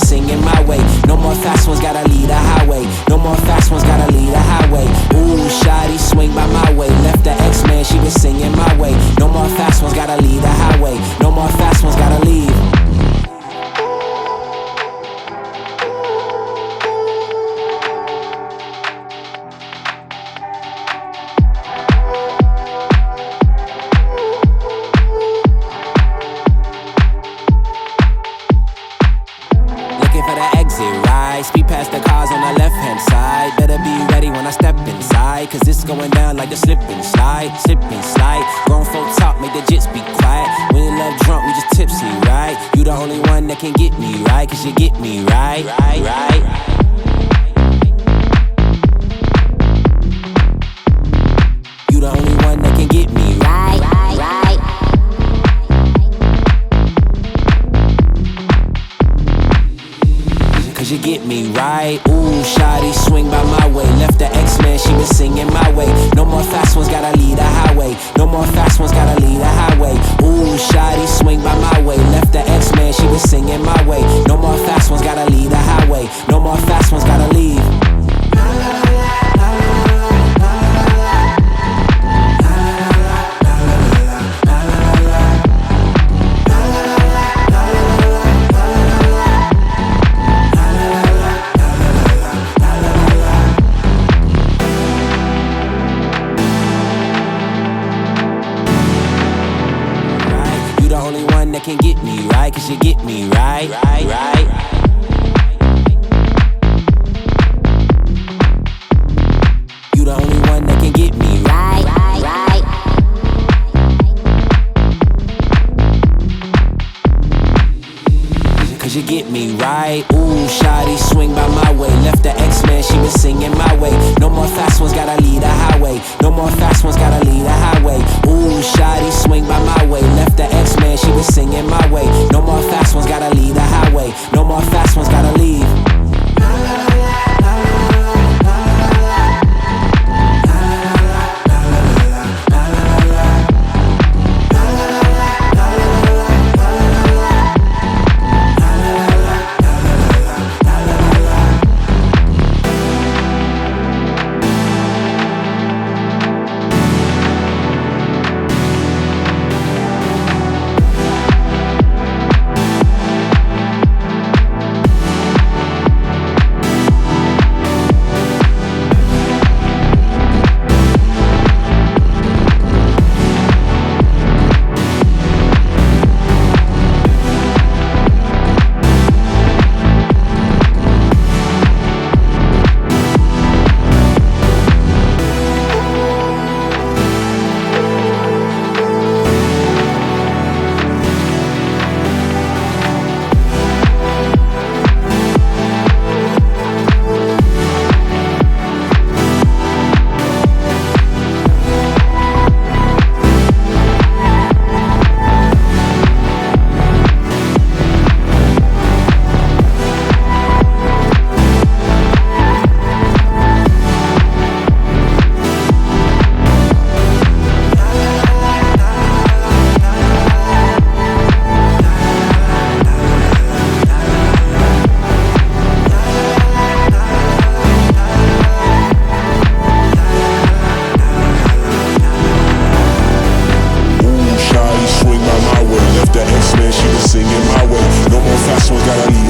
Singing my way. No more fast ones, gotta lead a highway. No more fast ones, gotta lead a highway. Ooh, shawty, swing by my way. Left the X-Men, she was singing my way. No more fast ones, gotta lead a highway. No more fast ones, gotta leave. For the exit, right? Speed past the cars on the left-hand side. Better be ready when I step inside, cause it's going down like the slip and slide. Slip and slide. Grown folk talk, make the jits be quiet. We ain't love drunk, we just tipsy, right? You the only one that can get me right, cause you get me right, right. You the only one that can get me right, right. Cause you get me right. Ooh, shawty, swing by my way. Left the X-Men, she was singing my way. No more fast ones, gotta lead a highway. No more fast ones, gotta lead a highway. Ooh, shawty, swing by my way. Left the X-Men, she was singing my way. No more fast ones, gotta lead a highway. No more fast ones, gotta leave. That can get me right, cause you get me right, right. You the only one that can get me right, right. Cause you get me right. Ooh, shawty, swing by my way. Left the X-Men, she was singing my way. No more fast ones, gotta lead a highway. No more fast ones, gotta lead a highway. Ooh, shawty, swing by my way. Left the X-Men, she was singing my way. No more fast ones, gotta lead a highway. No more fast ones, gotta leave. Singing my way, no more fast ones, gotta leave